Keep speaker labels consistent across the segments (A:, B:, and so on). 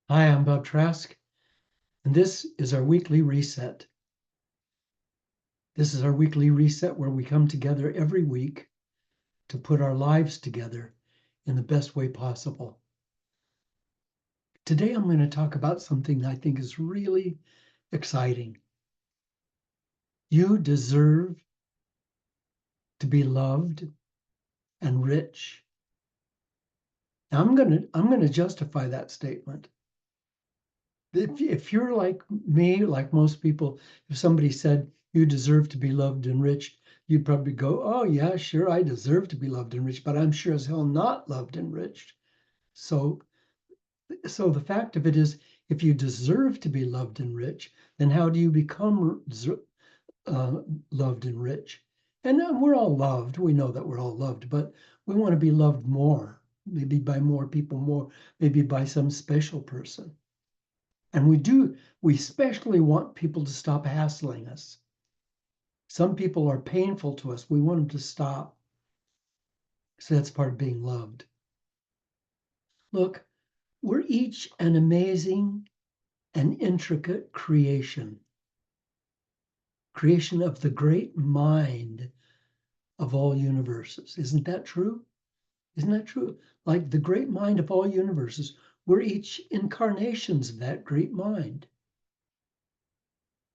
A: Hi, I'm Bob Trask, and this is our weekly reset. This is our weekly reset where we come together every week to put our lives together in the best way possible. Today, I'm going to talk about something I think is really exciting. You deserve to be loved and rich. Now, I'm going to justify that statement. If you're like me, like most people, if somebody said you deserve to be loved and rich, you'd probably go, oh yeah, sure, I deserve to be loved and rich, but I'm sure as hell not loved and rich. So, so the fact of it is, if you deserve to be loved and rich, then how do you become uh, loved and rich? And we're all loved. We know that we're all loved, but we want to be loved more, maybe by more people, more, maybe by some special person. And we especially want people to stop hassling us. Some people are painful to us. We want them to stop. So that's part of being loved. Look, we're each an amazing and intricate creation of the great mind of all universes. Isn't that true? Isn't that true? Like the great mind of all universes, we're each incarnations of that great mind.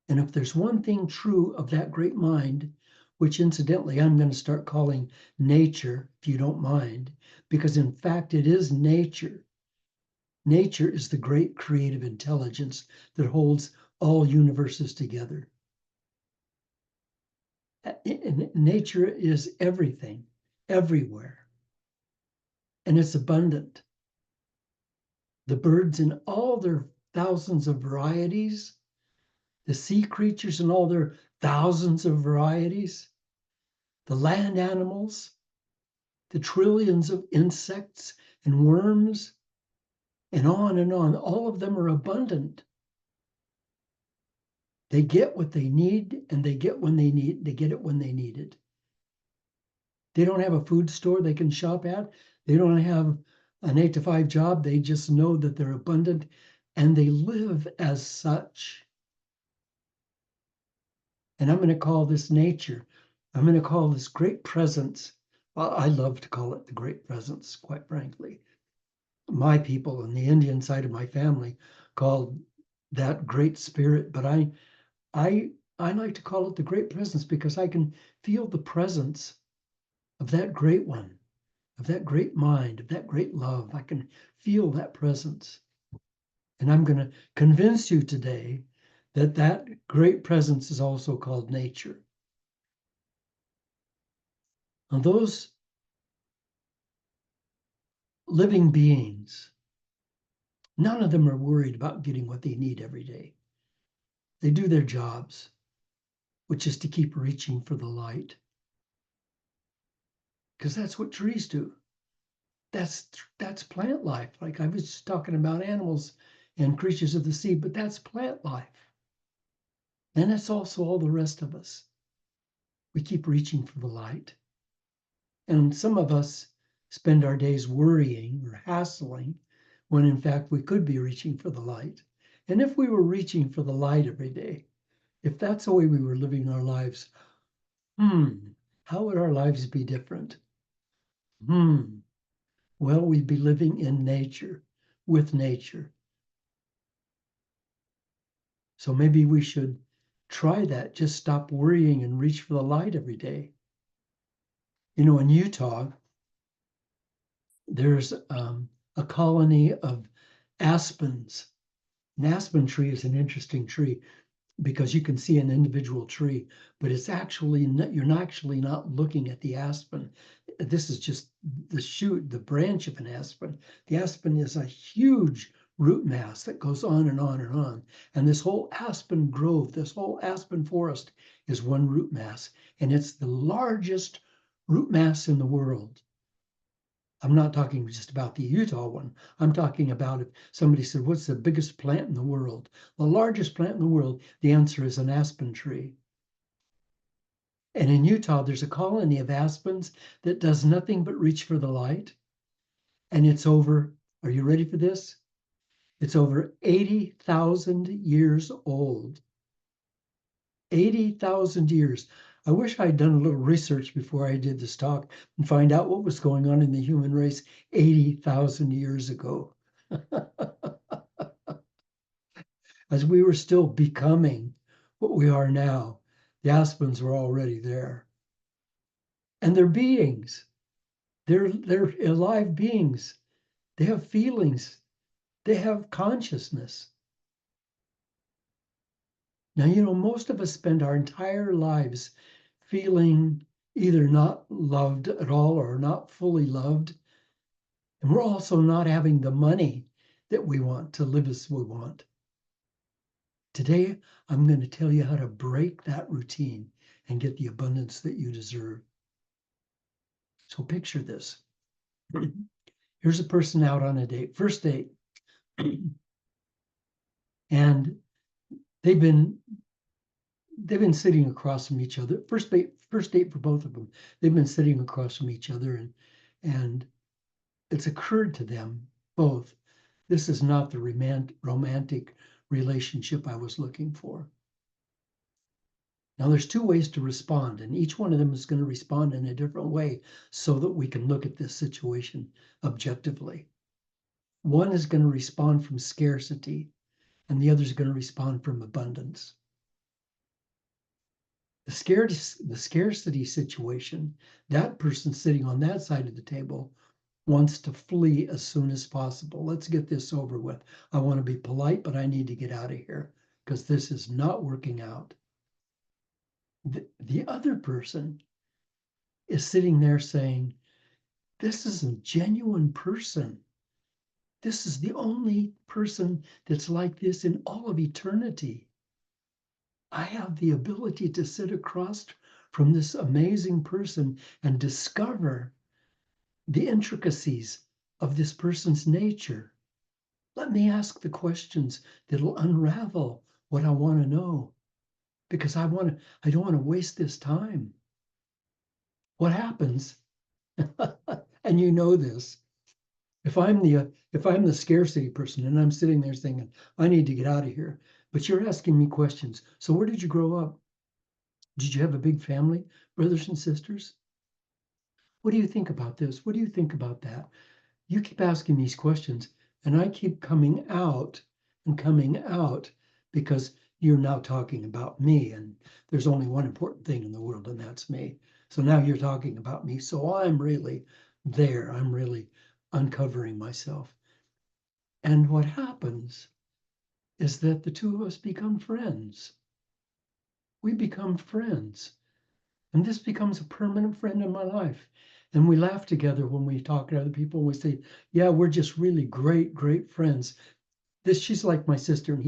A: And if there's one thing true of that great mind, which incidentally I'm going to start calling nature, if you don't mind, because in fact it is nature. Nature is the great creative intelligence that holds all universes together. Nature is everything, everywhere, and it's abundant. The birds in all their thousands of varieties, the sea creatures in all their thousands of varieties, the land animals, the trillions of insects and worms, and on and on. All of them are abundant. They get what they need, and they get it when they need it. They don't have a food store they can shop at. They don't have an 8 to 5 job. They just know that they're abundant and they live as such. And I'm going to call this nature. I'm going to call this great presence. Well, I love to call it the great presence, quite frankly. My people on the Indian side of my family called that great spirit, but I I like to call it the great presence because I can feel the presence of that great one, of that great mind, of that great love. I can feel that presence. And I'm going to convince you today that that great presence is also called nature. Now, those living beings, none of them are worried about getting what they need every day. They do their jobs, which is to keep reaching for the light. Because that's what trees do. That's plant life. Like I was just talking about animals and creatures of the sea, but that's plant life. And that's also all the rest of us. We keep reaching for the light. And some of us spend our days worrying or hassling when in fact we could be reaching for the light. And if we were reaching for the light every day, if that's the way we were living our lives, how would our lives be different? Well, we'd be living in nature, with nature. So maybe we should try that. Just stop worrying and reach for the light every day. You know, in Utah, there's a colony of aspens. An aspen tree is an interesting tree because you can see an individual tree, but it's actually not, you're not actually not looking at the aspen. This is just the shoot, the branch of an aspen. The aspen is a huge root mass that goes on and on and on. And this whole aspen grove, this whole aspen forest is one root mass, and it's the largest root mass in the world. I'm not talking just about the Utah one. I'm talking about if somebody said, what's the biggest plant in the world? The largest plant in the world, the answer is an aspen tree. And in Utah, there's a colony of aspens that does nothing but reach for the light. And it's over, are you ready for this? It's over 80,000 years old. 80,000 years. I wish I'd done a little research before I did this talk and find out what was going on in the human race 80,000 years ago. As we were still becoming what we are now, the Aspens were already there. And they're beings. They're alive beings. They have feelings. They have consciousness. Now, most of us spend our entire lives feeling either not loved at all or not fully loved. And we're also not having the money that we want to live as we want. Today, I'm going to tell you how to break that routine and get the abundance that you deserve. So picture this. Here's a person out on a date, first date. And they've been sitting across from each other. First date for both of them. They've been sitting across from each other, and it's occurred to them both, this is not the romantic relationship I was looking for. Now, there's two ways to respond, and each one of them is going to respond in a different way so that we can look at this situation objectively. One is going to respond from scarcity, and the other is going to respond from abundance. The scarcity situation, that person sitting on that side of the table wants to flee as soon as possible. Let's get this over with. I want to be polite, but I need to get out of here because this is not working out. The other person is sitting there saying, this is a genuine person. This is the only person that's like this in all of eternity. I have the ability to sit across from this amazing person and discover the intricacies of this person's nature. Let me ask the questions that'll unravel what I want to know, because I don't want to waste this time. What happens, and you know this, if I'm the scarcity person and I'm sitting there thinking, I need to get out of here, but you're asking me questions. So where did you grow up? Did you have a big family, brothers and sisters? What do you think about this? What do you think about that? You keep asking these questions, and I keep coming out because you're now talking about me, and there's only one important thing in the world, and that's me. So now you're talking about me. So I'm really there. I'm really uncovering myself. And what happens is that the two of us become friends. We become friends. And this becomes a permanent friend in my life. And we laugh together when we talk to other people. And we say, yeah, we're just really great, great friends. She's like my sister. And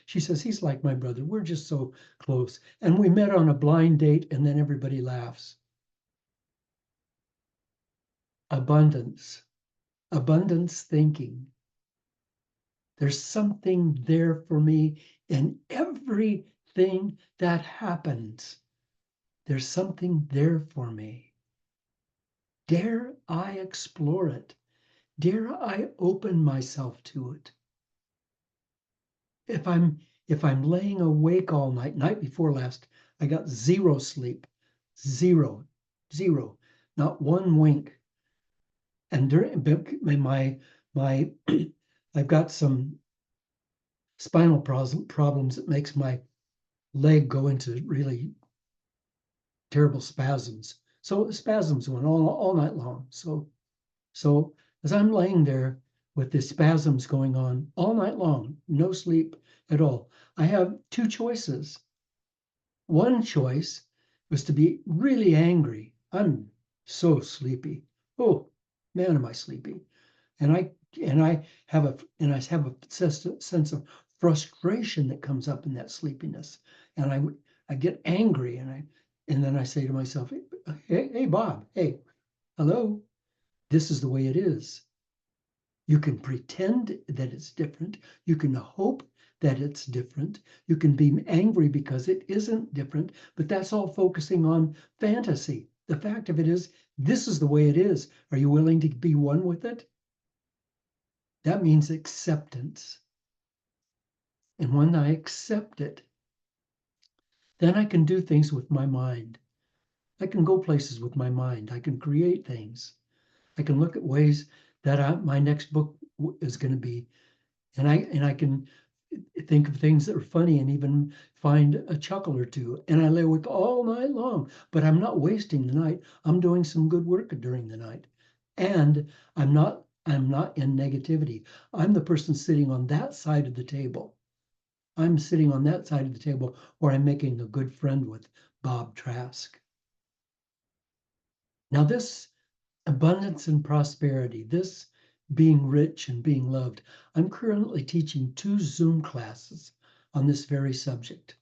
A: she says, he's like my brother. We're just so close. And we met on a blind date, and then everybody laughs. Abundance thinking. There's something there for me in everything that happens. There's something there for me. Dare I explore it? Dare I open myself to it? If I'm laying awake all night before last, I got zero sleep. Zero. Not one wink. And during my I've got some spinal problems that makes my leg go into really terrible spasms. So the spasms went all night long. So as I'm laying there with the spasms going on all night long, no sleep at all, I have two choices. One choice was to be really angry. I'm so sleepy. Oh man, am I sleepy? And I have a sense of frustration that comes up in that sleepiness, and I get angry, and then I say to myself, hey Bob, hey, hello, this is the way it is. You can pretend that it's different. You can hope that it's different. You can be angry because it isn't different, but that's all focusing on fantasy. The fact of it is, this is the way it is. Are you willing to be one with it? That means acceptance. And when I accept it, then I can do things with my mind. I can go places with my mind. I can create things. I can look at ways that my next book is going to be, and I can think of things that are funny and even find a chuckle or two. And I lay awake all night long, but I'm not wasting the night. I'm doing some good work during the night, and I'm not in negativity. I'm the person sitting on that side of the table. I'm sitting on that side of the table where I'm making a good friend with Bob Trask. Now, this abundance and prosperity, this being rich and being loved, I'm currently teaching 2 Zoom classes on this very subject.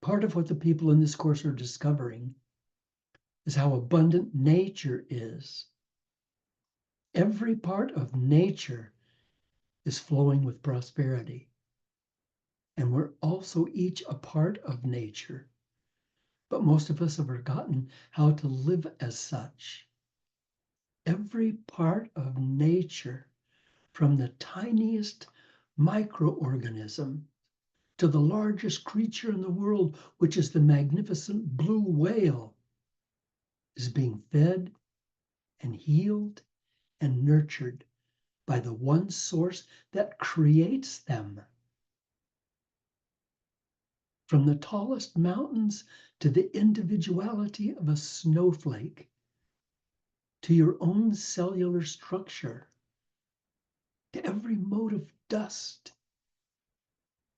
A: Part of what the people in this course are discovering is how abundant nature is. Every part of nature is flowing with prosperity. And we're also each a part of nature. But most of us have forgotten how to live as such. Every part of nature, from the tiniest microorganism to the largest creature in the world, which is the magnificent blue whale, is being fed and healed and nurtured by the one source that creates them. From the tallest mountains to the individuality of a snowflake, to your own cellular structure, to every mote of dust,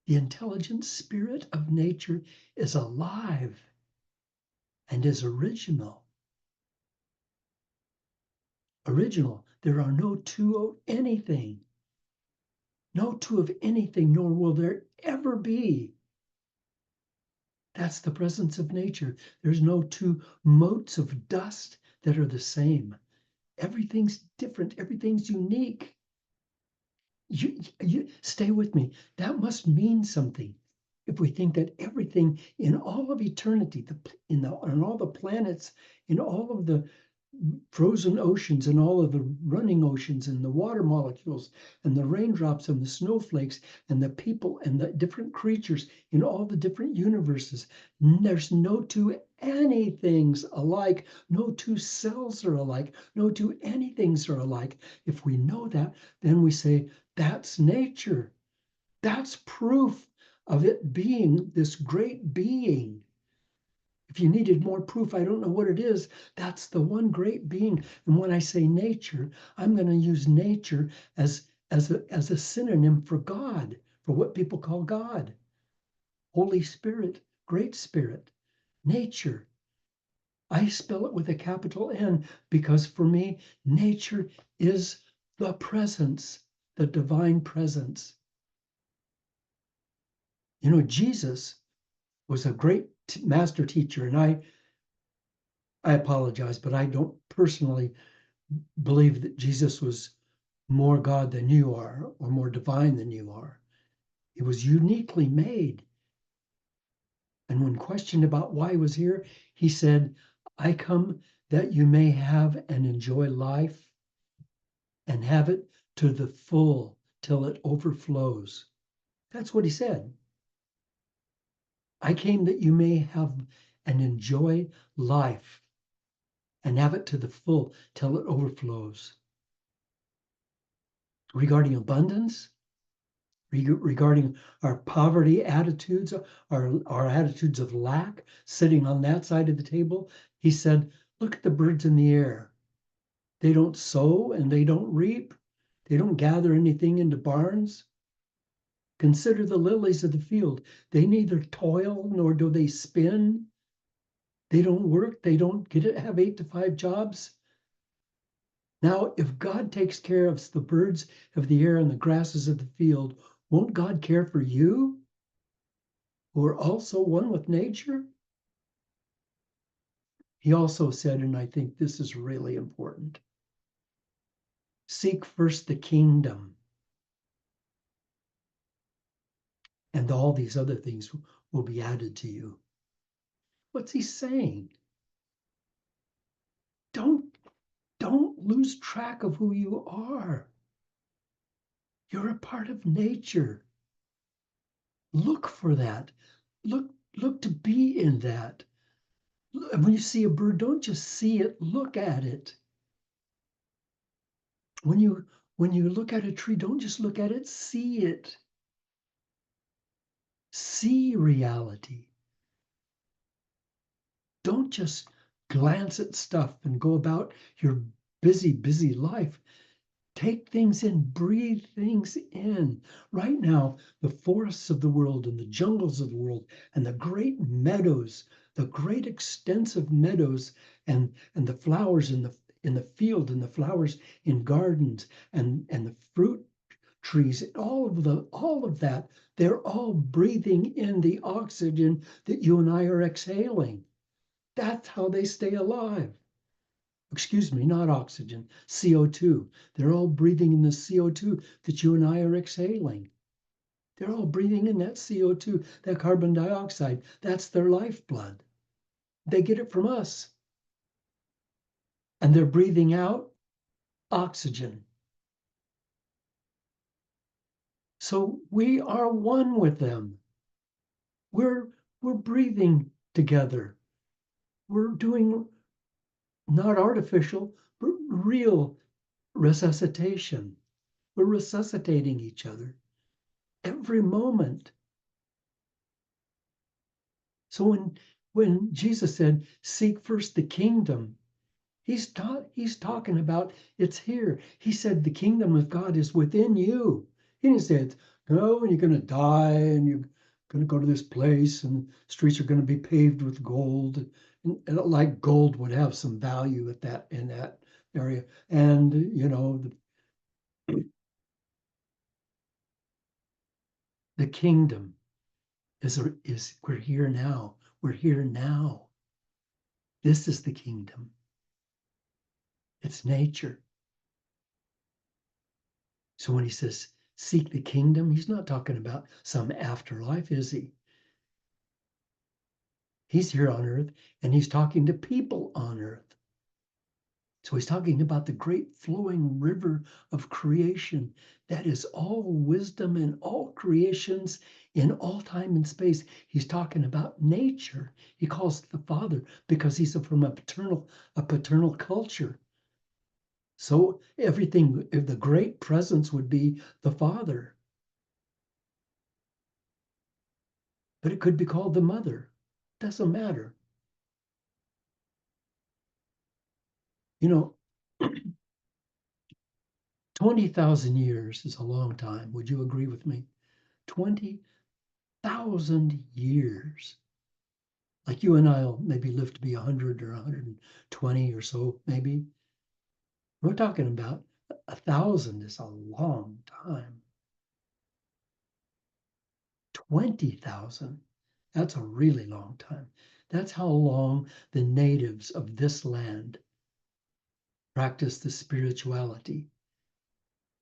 A: the intelligent spirit of nature is alive and is original. Original. There are no two of anything. No two of anything, nor will there ever be. That's the presence of nature. There's no two motes of dust that are the same. Everything's different. Everything's unique. You stay with me. That must mean something. If we think that everything in all of eternity, on all the planets, in all of the frozen oceans and all of the running oceans and the water molecules and the raindrops and the snowflakes and the people and the different creatures in all the different universes, there's no two anythings alike. No two cells are alike. No two anythings are alike. If we know that, then we say, that's nature. That's proof of it being this great being. If you needed more proof, I don't know what it is. That's the one great being. And when I say nature, I'm going to use nature as a synonym for God, for what people call God. Holy Spirit, Great Spirit, nature. I spell it with a capital N because for me, nature is the presence, the divine presence. You know, Jesus was a great master teacher, and I apologize, but I don't personally believe that Jesus was more God than you are or more divine than you are. He was uniquely made. And when questioned about why he was here, he said, I come that you may have and enjoy life and have it to the full till it overflows. That's what he said. I came that you may have and enjoy life and have it to the full till it overflows. Regarding abundance, regarding our poverty attitudes, our attitudes of lack, sitting on that side of the table, he said, look at the birds in the air. They don't sow and they don't reap. They don't gather anything into barns. Consider the lilies of the field. They neither toil nor do they spin. They don't work. They don't have 8 to 5 jobs. Now, if God takes care of the birds of the air and the grasses of the field, won't God care for you, who are also one with nature? He also said, and I think this is really important, seek first the kingdom, and all these other things will be added to you. What's he saying? Don't lose track of who you are. You're a part of nature. Look for that. Look to be in that. When you see a bird, don't just see it, look at it. When you look at a tree, don't just look at it, see it. See reality. Don't just glance at stuff and go about your busy life. Take things in, breathe things in. Right now, the forests of the world and the jungles of the world and the great meadows, the great extensive meadows and the flowers in the field and the flowers in gardens and the fruit trees, all of that, they're all breathing in the oxygen that you and I are exhaling. That's how they stay alive. Excuse me, not oxygen, CO2. They're all breathing in the CO2 that you and I are exhaling. They're all breathing in that CO2, that carbon dioxide. That's their lifeblood. They get it from us. And they're breathing out oxygen. So we are one with them. We're breathing together. We're doing not artificial, but real resuscitation. We're resuscitating each other every moment. So when Jesus said, "Seek first the kingdom," he's talking about it's here. He said the kingdom of God is within you. He didn't say it's no, and you're going to die and you're going to go to this place and streets are going to be paved with gold, and like gold would have some value at that in that area. And the kingdom is we're here now. We're here now. This is the kingdom. It's nature. So when he says seek the kingdom, he's not talking about some afterlife, is he? He's here on earth and he's talking to people on earth. So he's talking about the great flowing river of creation that is all wisdom and all creations in all time and space. He's talking about nature. He calls it the Father because he's from a paternal culture. So everything, if the great presence would be the Father, but it could be called the Mother. Doesn't matter. You know, 20,000 years is a long time. Would you agree with me? 20,000 years. Like you and I'll maybe live to be 100 or 120 or so, maybe. We're talking about 1,000 is a long time. 20,000, that's a really long time. That's how long the natives of this land practiced the spirituality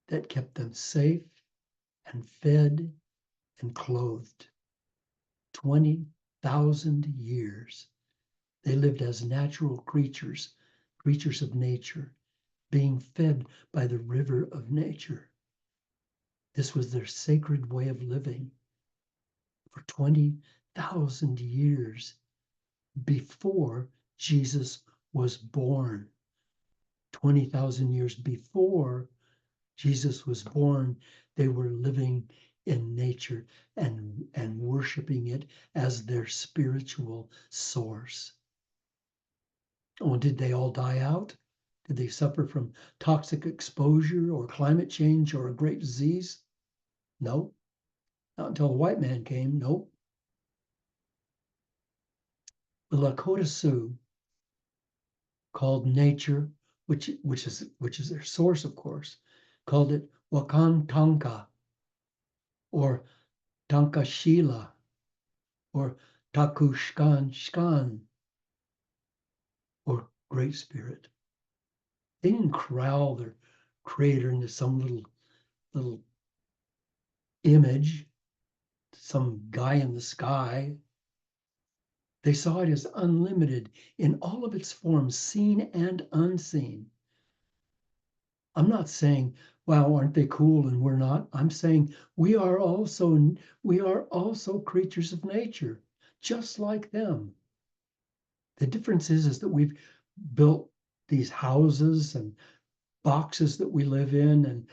A: that kept them safe and fed and clothed. 20,000 years. They lived as natural creatures, creatures of nature, being fed by the river of nature. This was their sacred way of living for 20,000 years before Jesus was born. 20,000 years before Jesus was born, they were living in nature and worshiping it as their spiritual source. Oh, did they all die out? Did they suffer from toxic exposure or climate change or a great disease? No, not until the white man came. Nope. The Lakota Sioux called nature, which is their source, of course, called it Wakantanka or Tankashila or Takushkan Shkan or Great Spirit. They didn't corral their creator into some little image, some guy in the sky. They saw it as unlimited in all of its forms, seen and unseen. I'm not saying, wow, aren't they cool and we're not? I'm saying we are also creatures of nature, just like them. The difference is that we've built these houses and boxes that we live in and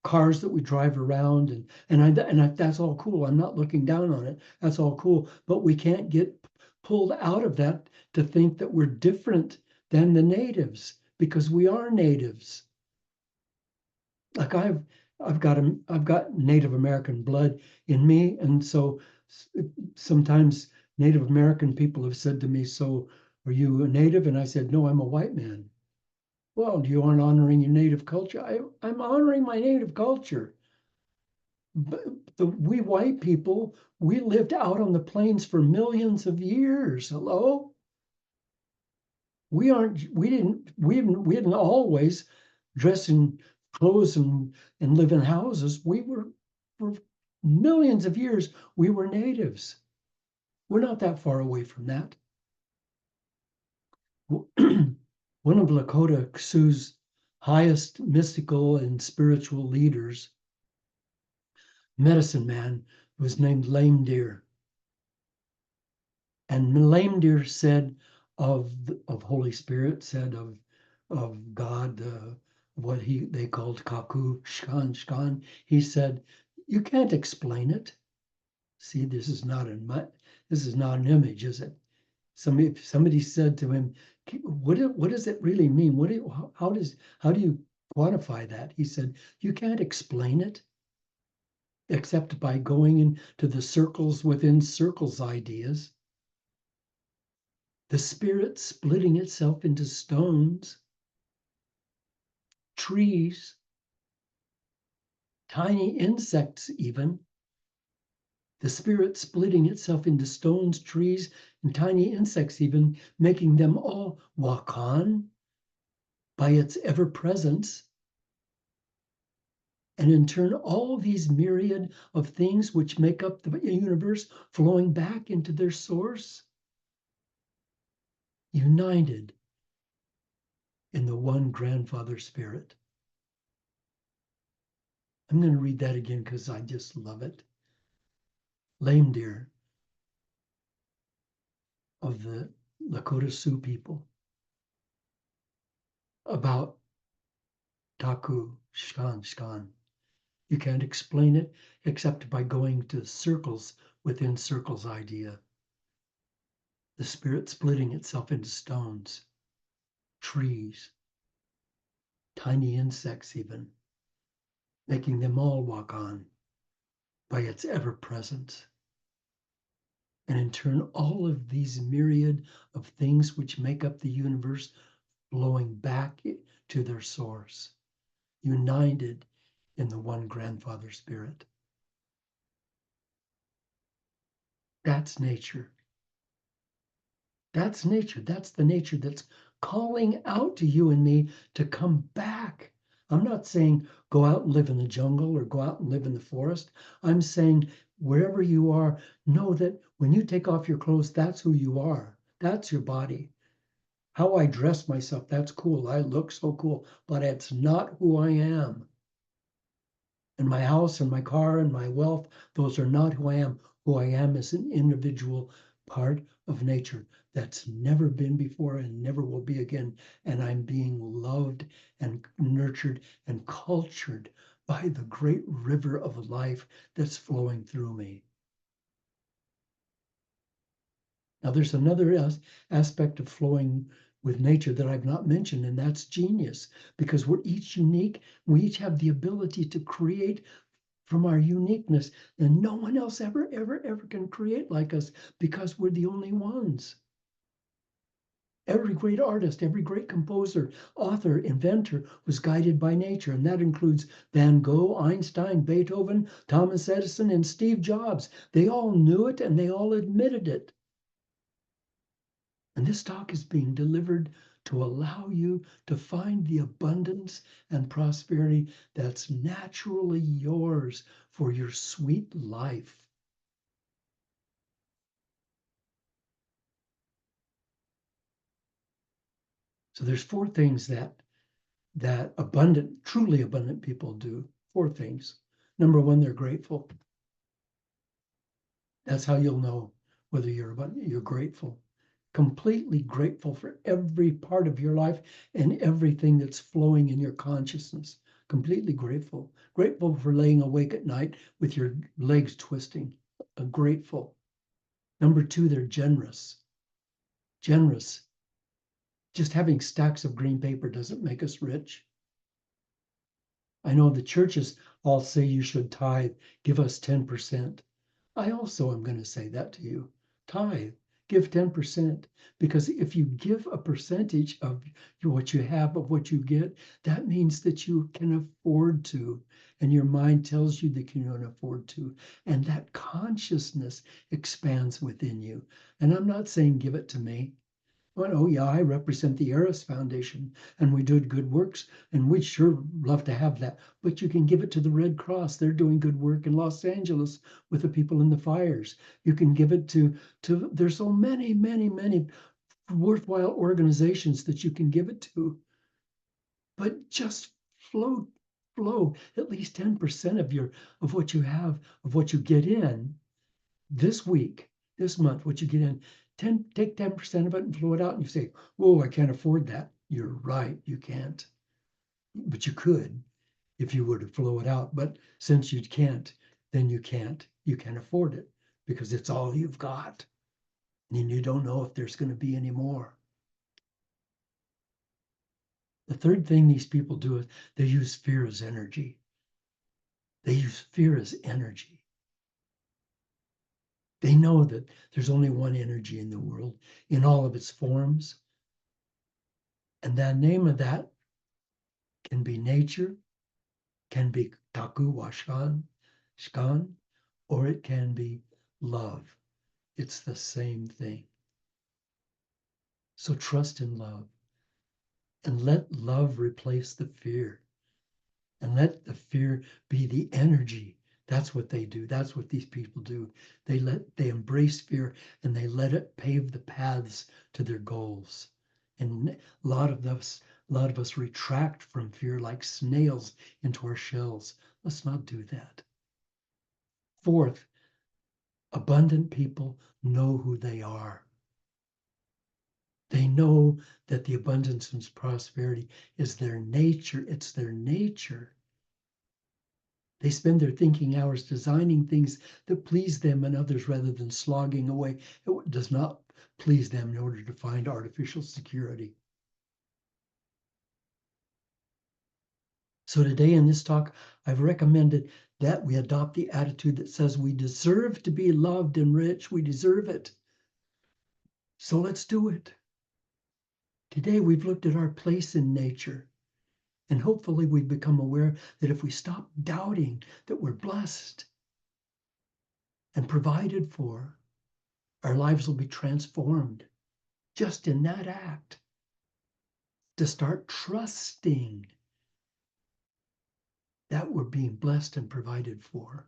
A: cars that we drive around that's all cool. I'm not looking down on it. That's all cool, but we can't get pulled out of that to think that we're different than the natives because we are natives. Like I've got Native American blood in me, and so sometimes Native American people have said to me, "So, are you a native?" And I said, "No, I'm a white man." Well, you aren't honoring your native culture. I'm honoring my native culture. But we white people, we lived out on the plains for millions of years. Hello? We didn't always dress in clothes and live in houses. We were, for millions of years, we were natives. We're not that far away from that. One of Lakota Sioux's highest mystical and spiritual leaders, medicine man, was named Lame Deer. And Lame Deer said of Holy Spirit, said of God, what they called Kaku Shkan Shkan. He said, "You can't explain it." See, this is not an image, is it? Somebody said to him, what does it really mean? How do you quantify that? He said, "You can't explain it except by going into the circles within circles ideas. The spirit splitting itself into stones, trees, tiny insects even. The spirit splitting itself into stones, trees, and tiny insects even, making them all walk on by its ever presence. And in turn, all these myriad of things which make up the universe flowing back into their source, united in the one grandfather spirit." I'm going to read that again because I just love it. Lame Deer of the Lakota Sioux people about Taku Shkan Shkan. You can't explain it except by going to circles within circles idea. The spirit splitting itself into stones, trees, tiny insects even, making them all walk on by its ever presence. And in turn, all of these myriad of things which make up the universe flowing back to their source, united in the one grandfather spirit. That's nature. That's nature. That's the nature that's calling out to you and me to come back. I'm not saying go out and live in the jungle or go out and live in the forest. I'm saying wherever you are, know that when you take off your clothes, that's who you are. That's your body. How I dress myself, that's cool. I look so cool, but it's not who I am. And my house and my car and my wealth, those are not who I am. Who I am is an individual part of nature that's never been before and never will be again. And I'm being loved and nurtured and cultured by the great river of life that's flowing through me. Now, there's another aspect of flowing with nature that I've not mentioned, and that's genius, because we're each unique. We each have the ability to create from our uniqueness, and no one else ever can create like us because we're the only ones. Every great artist, every great composer, author, inventor was guided by nature, and that includes Van Gogh, Einstein, Beethoven, Thomas Edison, and Steve Jobs. They all knew it and they all admitted it. And this talk is being delivered to allow you to find the abundance and prosperity that's naturally yours for your sweet life. So there's four things that that abundant, truly abundant people do. 4 things. Number one, they're grateful. That's how you'll know whether you're grateful. Completely grateful for every part of your life and everything that's flowing in your consciousness. Completely grateful. Grateful for laying awake at night with your legs twisting. Grateful. Number two, they're generous. Generous. Just having stacks of green paper doesn't make us rich. I know the churches all say you should tithe, give us 10%. I also am going to say that to you. Tithe, give 10%. Because if you give a percentage of what you have, of what you get, that means that you can afford to. And your mind tells you that you can afford to. And that consciousness expands within you. And I'm not saying give it to me. Well, oh yeah, I represent the Eris Foundation and we do good works and we'd sure love to have that. But you can give it to the Red Cross. They're doing good work in Los Angeles with the people in the fires. You can give it to there's so many, many, many worthwhile organizations that you can give it to. But just flow at least 10% of what you have, of what you get in this week, this month, what you get in, take 10% of it and flow it out. And you say, whoa, I can't afford that. You're right, you can't. But you could if you were to flow it out. But since you can't, then you can't. You can't afford it because it's all you've got. And you don't know if there's going to be any more. The third thing these people do is they use fear as energy. They use fear as energy. They know that there's only one energy in the world in all of its forms. And the name of that can be nature, can be taku washan, shkan, or it can be love. It's the same thing. So trust in love and let love replace the fear and let the fear be the energy. That's what they do. That's what these people do. They embrace fear and they let it pave the paths to their goals. And a lot of us retract from fear like snails into our shells. Let's not do that. Fourth, abundant people know who they are. They know that the abundance and prosperity is their nature. It's their nature. They spend their thinking hours designing things that please them and others rather than slogging away. It does not please them in order to find artificial security. So today in this talk, I've recommended that we adopt the attitude that says we deserve to be loved and rich. We deserve it. So let's do it. Today we've looked at our place in nature. And hopefully we've become aware that if we stop doubting that we're blessed and provided for, our lives will be transformed just in that act. To start trusting that we're being blessed and provided for,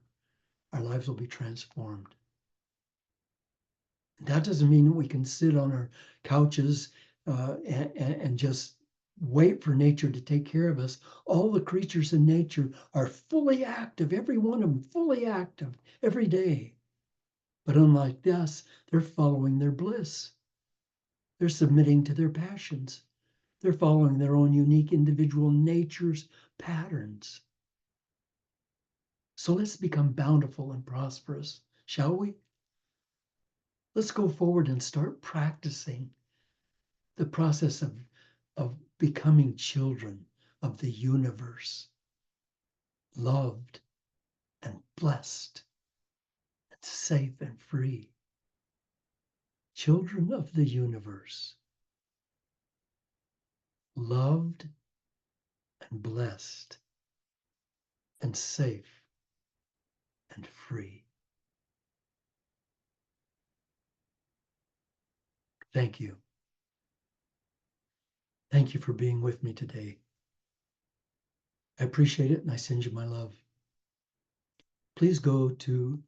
A: our lives will be transformed. That doesn't mean that we can sit on our couches and just wait for nature to take care of us. All the creatures in nature are fully active, every one of them fully active every day. But unlike us, they're following their bliss. They're submitting to their passions. They're following their own unique individual nature's patterns. So let's become bountiful and prosperous, shall we? Let's go forward and start practicing the process of becoming children of the universe, loved and blessed and safe and free. Children of the universe, loved and blessed and safe and free. Thank you. Thank you for being with me today. I appreciate it and I send you my love. Please go to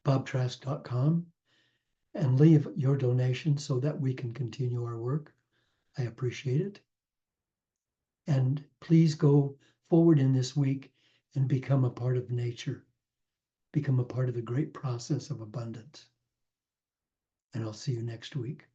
A: bobtrask.com and leave your donation so that we can continue our work. I appreciate it. And please go forward in this week and become a part of nature, become a part of the great process of abundance. And I'll see you next week.